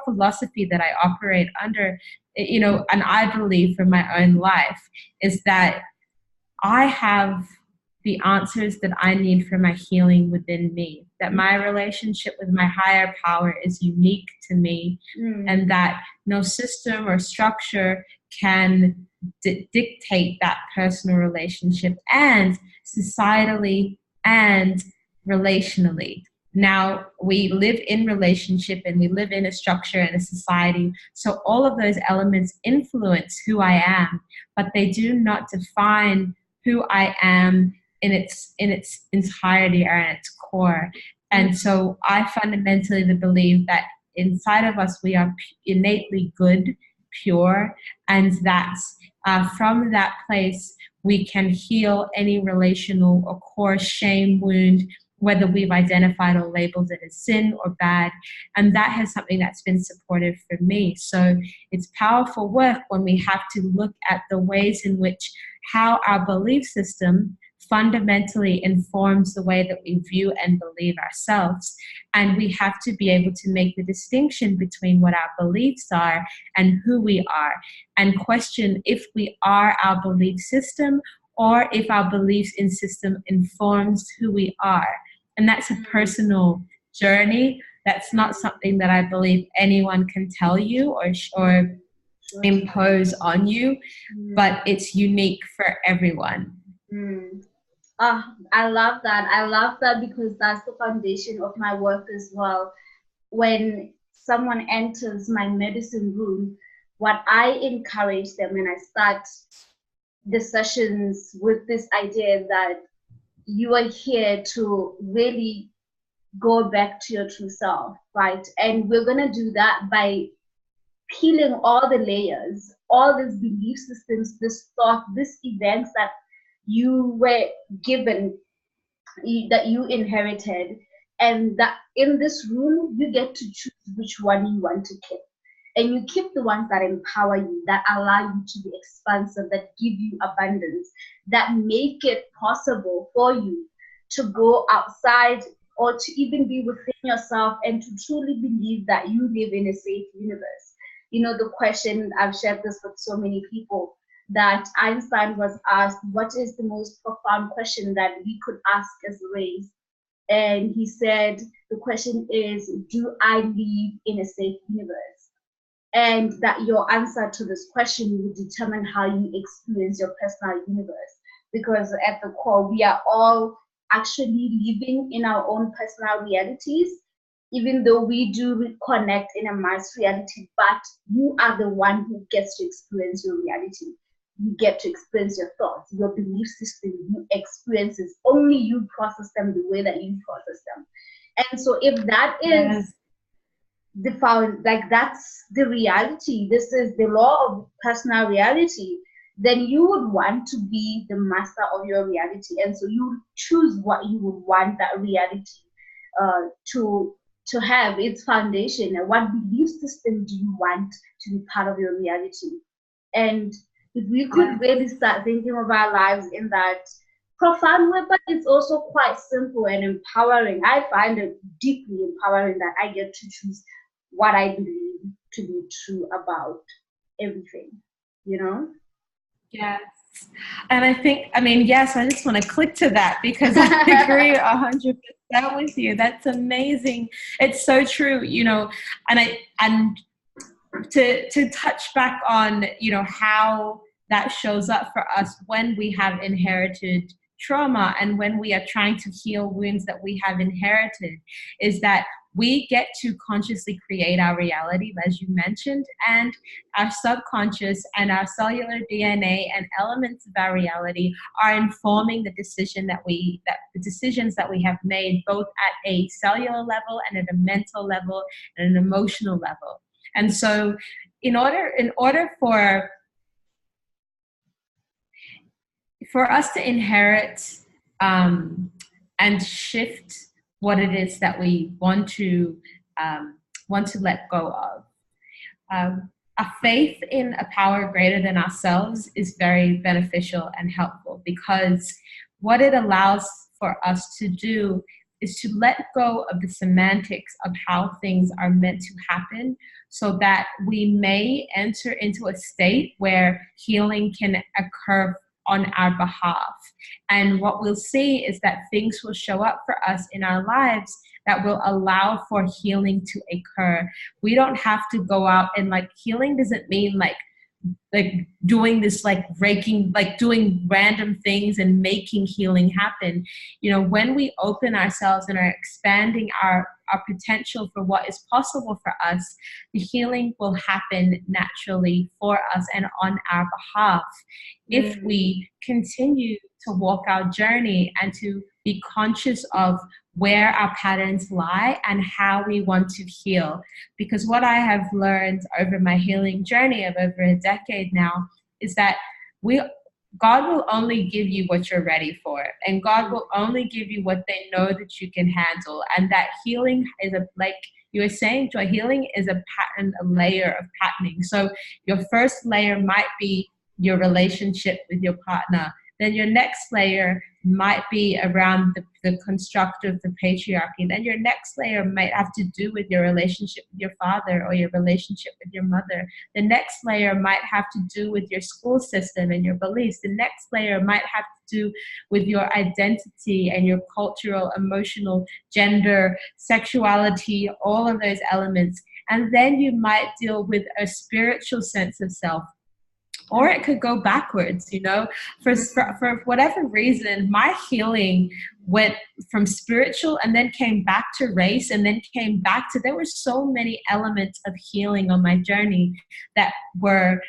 philosophy that I operate under, and I believe for my own life, is that I have the answers that I need for my healing within me, that my relationship with my higher power is unique to me, and that no system or structure can dictate that personal relationship, and societally and relationally. Now, we live in relationship and we live in a structure and a society. So all of those elements influence who I am, but they do not define who I am in its entirety or in its core. And so I fundamentally believe that inside of us we are innately good, pure, and that from that place we can heal any relational or core shame wound, whether we've identified or labeled it as sin or bad. And that has something that's been supportive for me. So it's powerful work when we have to look at the ways in which how our belief system fundamentally informs the way that we view and believe ourselves. And we have to be able to make the distinction between what our beliefs are and who we are, and question if we are our belief system or if our beliefs in system informs who we are. And that's a personal journey. That's not something that I believe anyone can tell you or impose on you, but it's unique for everyone. I love that. I love that because that's the foundation of my work as well. When someone enters my medicine room, what I encourage them when I start the sessions with this idea that you are here to really go back to your true self, right? And we're going to do that by peeling all the layers, all these belief systems, this thought, these events that you were given, that you inherited, and that in this room you get to choose which one you want to keep. And you keep the ones that empower you, that allow you to be expansive, that give you abundance, that make it possible for you to go outside or to even be within yourself and to truly believe that you live in a safe universe. You know, the question, I've shared this with so many people, that Einstein was asked, what is the most profound question that we could ask as a race? And he said, the question is, do I live in a safe universe? And that your answer to this question will determine how you experience your personal universe. Because at the core, we are all actually living in our own personal realities, even though we do connect in a mass reality, but you are the one who gets to experience your reality. You get to experience your thoughts, your belief system, you experiences, only you process them the way that you process them. And so if that is that's the reality, this is the law of personal reality, then you would want to be the master of your reality. And so you choose what you would want that reality to have its foundation, and what belief system do you want to be part of your reality. And if we could really start thinking of our lives in that profound way, but it's also quite simple and empowering. I find it deeply empowering that I get to choose what I believe to be true about everything, you know? Yes. And I think, yes, I just want to click to that because I agree 100% with you. That's amazing. It's so true, and to touch back on, how that shows up for us when we have inherited trauma and when we are trying to heal wounds that we have inherited, is that we get to consciously create our reality, as you mentioned, and our subconscious and our cellular DNA and elements of our reality are informing the decisions that we have made, both at a cellular level and at a mental level and an emotional level. And so in order for us to inherit and shift what it is that we want to let go of, a faith in a power greater than ourselves is very beneficial and helpful, because what it allows for us to do is to let go of the semantics of how things are meant to happen, so that we may enter into a state where healing can occur on our behalf. And what we'll see is that things will show up for us in our lives that will allow for healing to occur. We don't have to go out and like, healing doesn't mean like doing this, like breaking, like doing random things and making healing happen. You know, when we open ourselves and are expanding our potential for what is possible for us, the healing will happen naturally for us and on our behalf. If we continue to walk our journey and to be conscious of where our patterns lie and how we want to heal. Because what I have learned over my healing journey of over a decade now is that God will only give you what you're ready for, and God will only give you what they know that you can handle. And that healing is like you were saying, Joy, healing is a pattern, a layer of patterning. So your first layer might be your relationship with your partner. Then your next layer might be around the construct of the patriarchy. Then your next layer might have to do with your relationship with your father or your relationship with your mother. The next layer might have to do with your school system and your beliefs. The next layer might have to do with your identity and your cultural, emotional, gender, sexuality, all of those elements. And then you might deal with a spiritual sense of self. Or it could go backwards, you know, for whatever reason, my healing went from spiritual and then came back to race and then came back to, there were so many elements of healing on my journey that were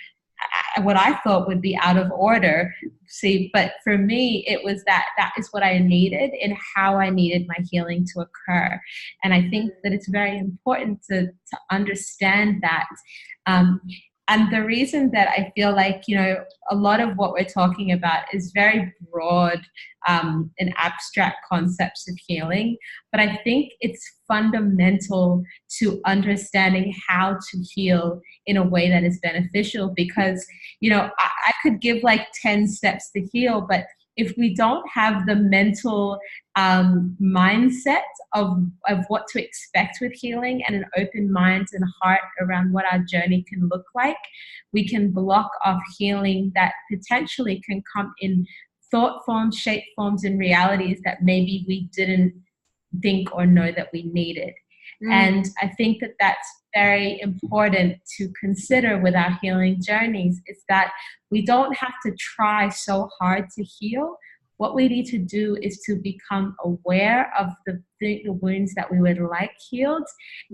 what I thought would be out of order. See, but for me, it was that is what I needed and how I needed my healing to occur. And I think that it's very important to understand that. And the reason that I feel like, you know, a lot of what we're talking about is very broad and abstract concepts of healing, but I think it's fundamental to understanding how to heal in a way that is beneficial. Because, you know, I could give like 10 steps to heal, but if we don't have the mental mindset of what to expect with healing and an open mind and heart around what our journey can look like, we can block off healing that potentially can come in thought forms, shape forms, and realities that maybe we didn't think or know that we needed. And I think that that's very important to consider with our healing journeys, is that we don't have to try so hard to heal. What we need to do is to become aware of the wounds that we would like healed,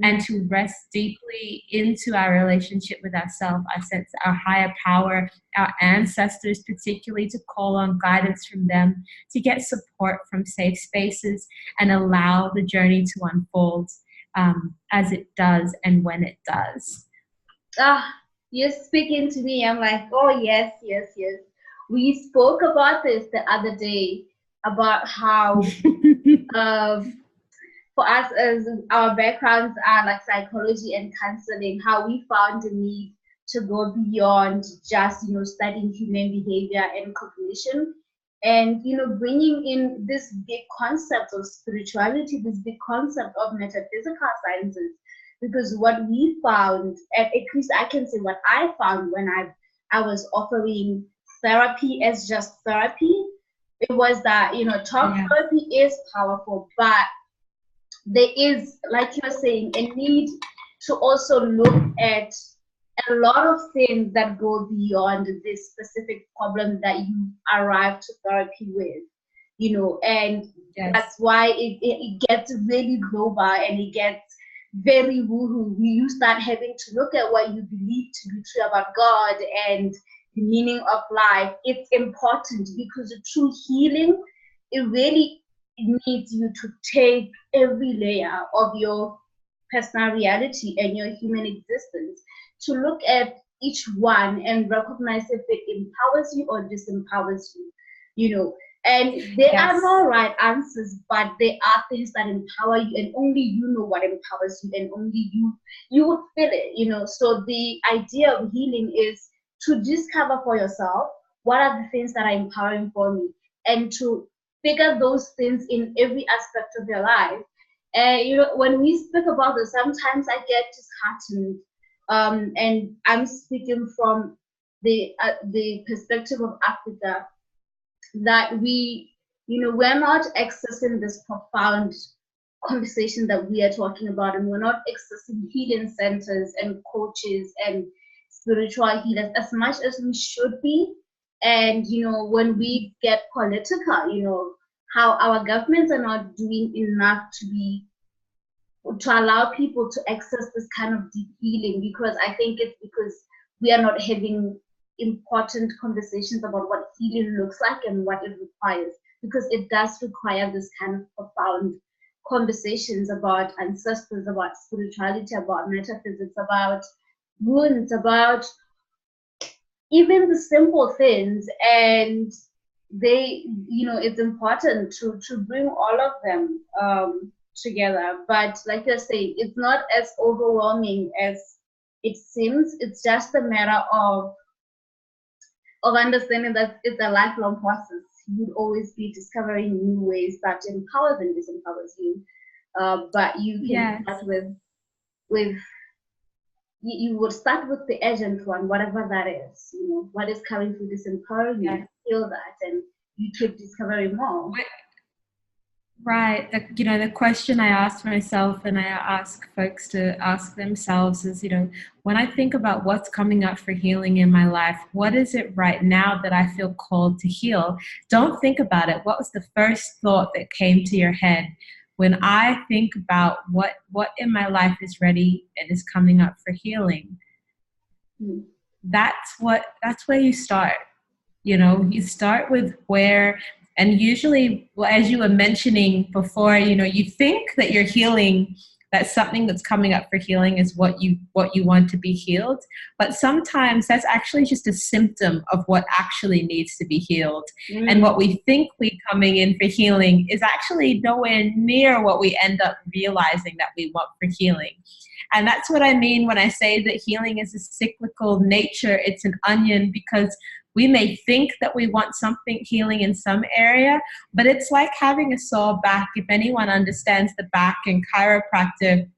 and to rest deeply into our relationship with ourselves, our sense, our higher power, our ancestors, particularly to call on guidance from them, to get support from safe spaces, and allow the journey to unfold as it does and when it does. You're speaking to me. I'm like, oh, yes, yes, yes. We spoke about this the other day, about how for us, as our backgrounds are like psychology and counseling, how we found the need to go beyond just, you know, studying human behavior and cognition, and, you know, bringing in this big concept of spirituality, this big concept of metaphysical sciences. Because what we found, at least I can say what I found when I was offering therapy as just therapy, it was that, you know, talk therapy is powerful, but there is, like you're saying, a need to also look at a lot of things that go beyond this specific problem that you arrive to therapy with, you know, and that's why it gets really global and it gets very woohoo. You start having to look at what you believe to be true about God and the meaning of life. It's important because the true healing, it really needs you to take every layer of your personal reality and your human existence, to look at each one and recognize if it empowers you or disempowers you, you know. And there are no right answers, but there are things that empower you, and only you know what empowers you, and only you would feel it, you know. So the idea of healing is to discover for yourself what are the things that are empowering for me, and to figure those things in every aspect of your life. And, you know, when we speak about this, sometimes I get disheartened, and I'm speaking from the perspective of Africa. that we're not accessing this profound conversation that we are talking about, and we're not accessing healing centers and coaches and spiritual healers as much as we should be. And when we get political, how our governments are not doing enough to allow people to access this kind of deep healing, because I think it's because we are not having important conversations about what healing looks like and what it requires, because it does require this kind of profound conversations about ancestors, about spirituality, about metaphysics, about wounds, about even the simple things. And it's important to bring all of them together. But like you're saying, it's not as overwhelming as it seems. It's just a matter of understanding that it's a lifelong process. You would always be discovering new ways that empowers and disempowers you. But you can start with you would start with the urgent one, whatever that is. What is currently disempowering you. Feel that, and you keep discovering more. Right. The question I ask myself and I ask folks to ask themselves is, when I think about what's coming up for healing in my life, what is it right now that I feel called to heal? Don't think about it. What was the first thought that came to your head? When I think about what in my life is ready and is coming up for healing, that's where you start. You start with where. And usually, as you were mentioning before, you think that you're healing, that something that's coming up for healing is what you want to be healed. But sometimes that's actually just a symptom of what actually needs to be healed. And what we think we're coming in for healing is actually nowhere near what we end up realizing that we want for healing. And that's what I mean when I say that healing is a cyclical nature. It's an onion, because we may think that we want something healing in some area, but it's like having a sore back. If anyone understands the back in chiropractic,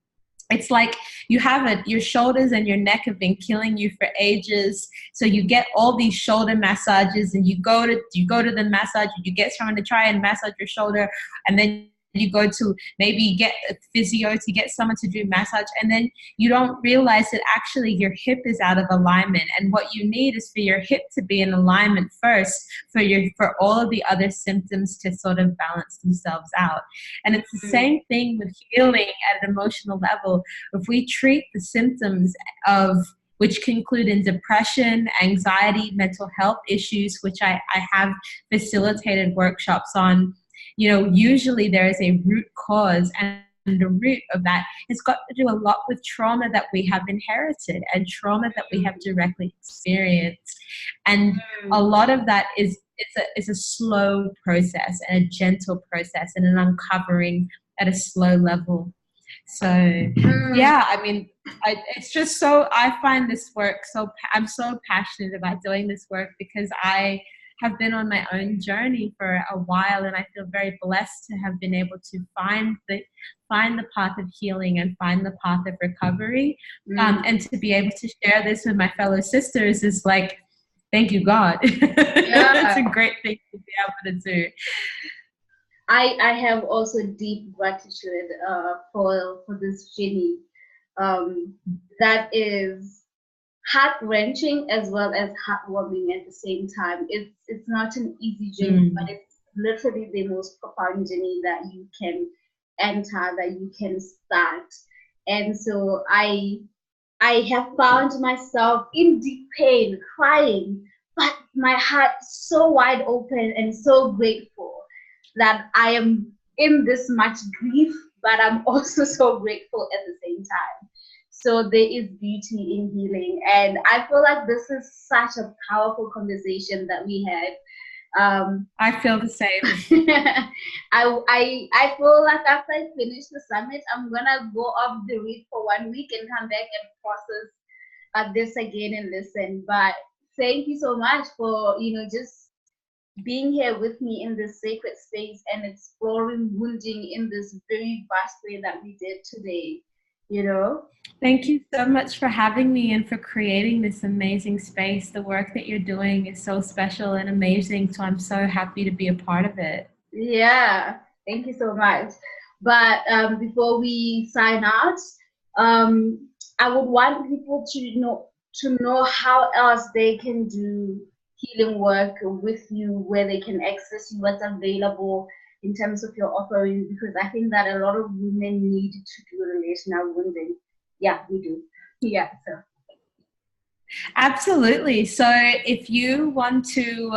it's like you have it, your shoulders and your neck have been killing you for ages. So you get all these shoulder massages, and you go to the massage, and you get someone to try and massage your shoulder, and then you go to maybe get a physio to get someone to do massage, and then you don't realize that actually your hip is out of alignment. And what you need is for your hip to be in alignment first for all of the other symptoms to sort of balance themselves out. And it's the same thing with healing at an emotional level. If we treat the symptoms which can include in depression, anxiety, mental health issues, which I have facilitated workshops on, usually there is a root cause, and the root of that has got to do a lot with trauma that we have inherited and trauma that we have directly experienced. And a lot of that is a slow process and a gentle process and an uncovering at a slow level. So, it's just so, I find this work I'm so passionate about doing this work, because I have been on my own journey for a while, and I feel very blessed to have been able to find the path of healing and find the path of recovery. And to be able to share this with my fellow sisters is like, thank you, God. It's a great thing to be able to do. I have also deep gratitude for this journey that is heart-wrenching as well as heartwarming at the same time. It's not an easy journey, but it's literally the most profound journey that you can enter, that you can start. And so I have found myself in deep pain, crying, but my heart so wide open and so grateful that I am in this much grief, but I'm also so grateful at the same time. So there is beauty in healing. And I feel like this is such a powerful conversation that we had. I feel the same. I feel like after I finish the summit, I'm going to go off the read for 1 week and come back and process this again and listen. But thank you so much for, just being here with me in this sacred space and exploring wounding in this very vast way that we did today. you know. Thank you so much for having me and for creating this amazing space. The work that you're doing is so special and amazing, so I'm so happy to be a part of it. Yeah, thank you so much. But before we sign out, I would want people to know how else they can do healing work with you, where they can access you, what's available in terms of your offering, because I think that a lot of women need to do relational wounding. Yeah, we do. Yeah, so. Absolutely. So if you want to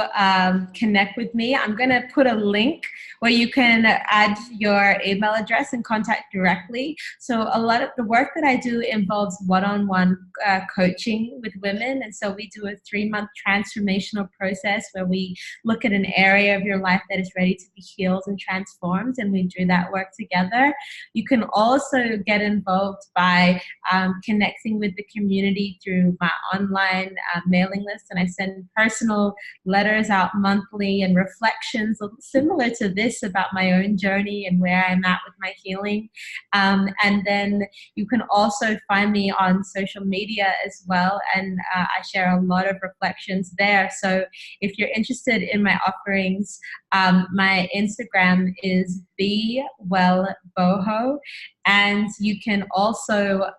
connect with me, I'm going to put a link where you can add your email address and contact directly. So a lot of the work that I do involves one-on-one coaching with women. And so we do a 3-month transformational process where we look at an area of your life that is ready to be healed and transformed. And we do that work together. You can also get involved by connecting with the community through my online mailing list, and I send personal letters out monthly and reflections similar to this about my own journey and where I'm at with my healing. And then you can also find me on social media as well, and I share a lot of reflections there. So if you're interested in my offerings, my Instagram is BeWellBoho, and you can also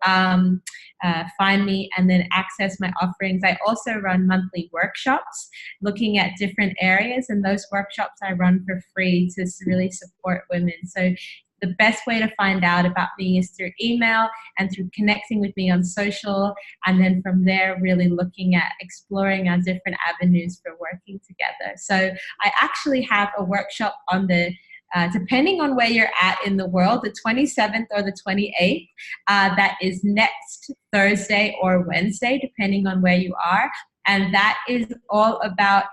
find me and then access my offerings. I also run monthly workshops looking at different areas, and those workshops I run for free to really support women. So the best way to find out about me is through email and through connecting with me on social, and then from there really looking at exploring our different avenues for working together. So I actually have a workshop on the depending on where you're at in the world, the 27th or the 28th, that is next Thursday or Wednesday, depending on where you are. And that is all about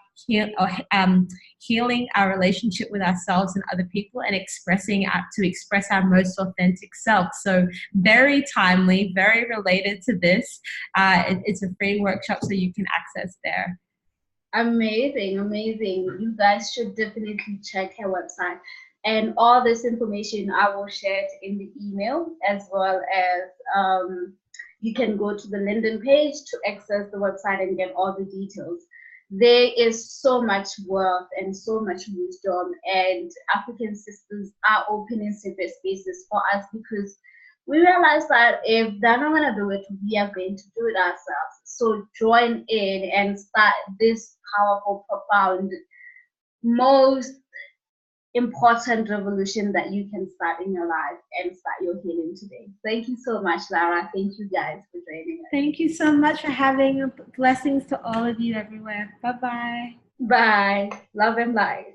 healing our relationship with ourselves and other people, and to express our most authentic self. So very timely, very related to this. It's a free workshop, so you can access there. Amazing, amazing. You guys should definitely check her website. And all this information I will share it in the email, as well as you can go to the LinkedIn page to access the website and get all the details. There is so much worth and so much wisdom, and African sisters are opening safe spaces for us, because we realize that if they're not going to do it, we are going to do it ourselves. So join in and start this powerful, profound, most important revolution that you can start in your life and start your healing today. Thank you so much, Lara. Thank you guys for joining us. Thank you so much for having blessings to all of you everywhere. Bye-bye. Bye. Love and light.